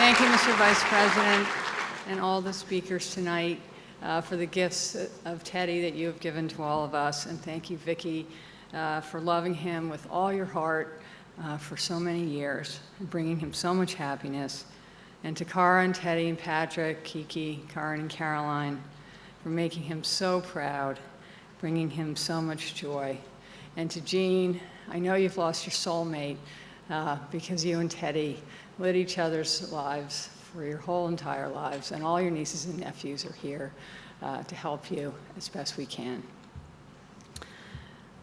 Thank you, Mr. Vice President, and all the speakers tonight for the gifts of Teddy that you have given to all of us. And thank you, Vicki, for loving him with all your heart for so many years and bringing him so much happiness. And to Cara and Teddy and Patrick, Kiki, Karen and Caroline, for making him so proud, bringing him so much joy. And to Jean, I know you've lost your soulmate because you and Teddy lit each other's lives for your whole entire lives, and all your nieces and nephews are here to help you as best we can.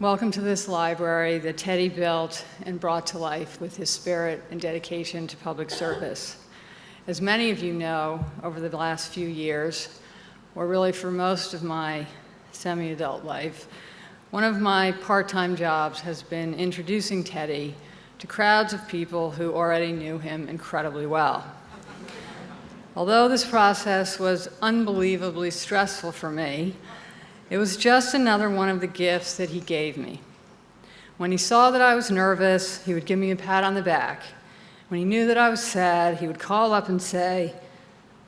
Welcome to this library that Teddy built and brought to life with his spirit and dedication to public service. As many of you know, over the last few years, or really for most of my semi-adult life, one of my part-time jobs has been introducing Teddy to crowds of people who already knew him incredibly well. Although this process was unbelievably stressful for me, it was just another one of the gifts that he gave me. When he saw that I was nervous, he would give me a pat on the back. When he knew that I was sad, he would call up and say,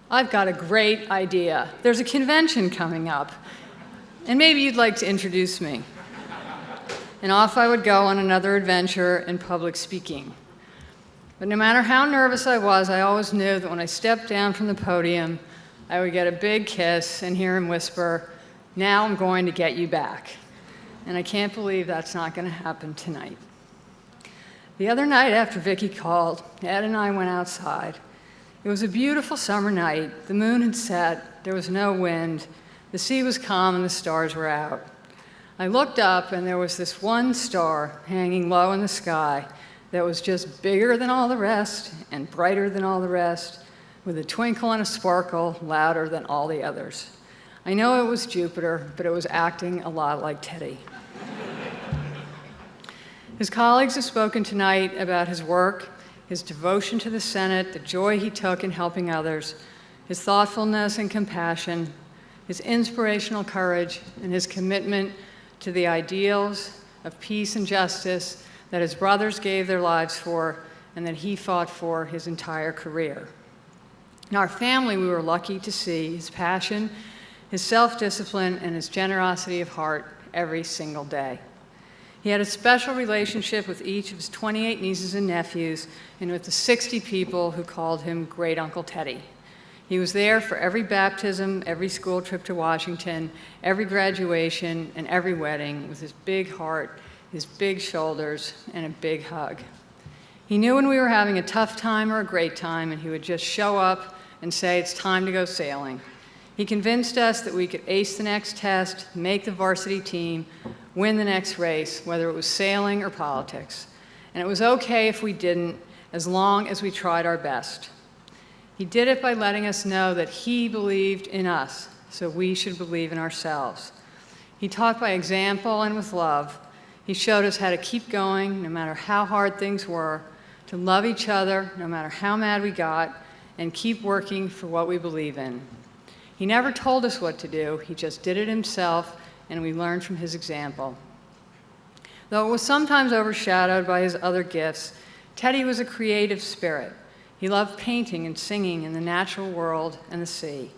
"I've got a great idea. There's a convention coming up, and maybe you'd like to introduce me." And off I would go on another adventure in public speaking. But no matter how nervous I was, I always knew that when I stepped down from the podium, I would get a big kiss and hear him whisper, "Now I'm going to get you back." And I can't believe that's not going to happen tonight. The other night after Vicki called, Ed and I went outside. It was a beautiful summer night. The moon had set, there was no wind, the sea was calm and the stars were out. I looked up and there was this one star hanging low in the sky that was just bigger than all the rest and brighter than all the rest, with a twinkle and a sparkle louder than all the others. I know it was Jupiter, but it was acting a lot like Teddy. His colleagues have spoken tonight about his work, his devotion to the Senate, the joy he took in helping others, his thoughtfulness and compassion, his inspirational courage, and his commitment to the ideals of peace and justice that his brothers gave their lives for and that he fought for his entire career. In our family, we were lucky to see his passion, his self-discipline, and his generosity of heart every single day. He had a special relationship with each of his 28 nieces and nephews and with the 60 people who called him Great Uncle Teddy. He was there for every baptism, every school trip to Washington, every graduation, and every wedding with his big heart, his big shoulders, and a big hug. He knew when we were having a tough time or a great time, and he would just show up and say, "It's time to go sailing." He convinced us that we could ace the next test, make the varsity team, win the next race, whether it was sailing or politics. And it was okay if we didn't, as long as we tried our best. He did it by letting us know that he believed in us, so we should believe in ourselves. He taught by example and with love. He showed us how to keep going no matter how hard things were, to love each other no matter how mad we got, and keep working for what we believe in. He never told us what to do, he just did it himself, and we learned from his example. Though it was sometimes overshadowed by his other gifts, Teddy was a creative spirit. He loved painting and singing in the natural world and the sea.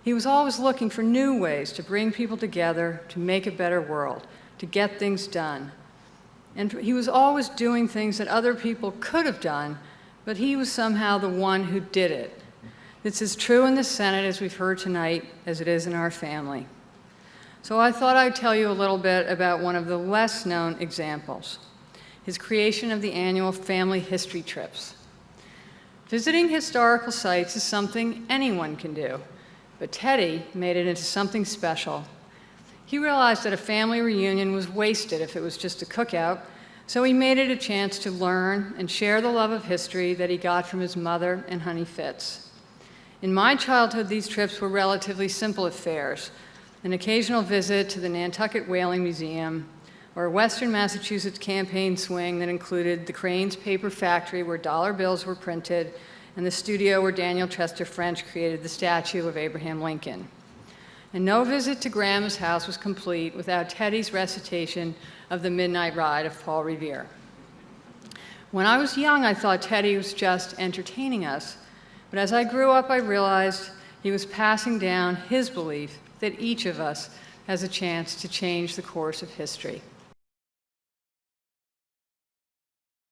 He was always looking for new ways to bring people together, to make a better world, to get things done. And he was always doing things that other people could have done, but he was somehow the one who did it. It's as true in the Senate, as we've heard tonight, as it is in our family. So I thought I'd tell you a little bit about one of the less-known examples, his creation of the annual family history trips. Visiting historical sites is something anyone can do, but Teddy made it into something special. He realized that a family reunion was wasted if it was just a cookout, so he made it a chance to learn and share the love of history that he got from his mother and Honey Fitz. In my childhood, these trips were relatively simple affairs, an occasional visit to the Nantucket Whaling Museum, or a Western Massachusetts campaign swing that included the Crane's paper factory where dollar bills were printed and the studio where Daniel Chester French created the statue of Abraham Lincoln. And no visit to Grandma's house was complete without Teddy's recitation of The Midnight Ride of Paul Revere. When I was young, I thought Teddy was just entertaining us, But as I grew up, I realized he was passing down his belief that each of us has a chance to change the course of history.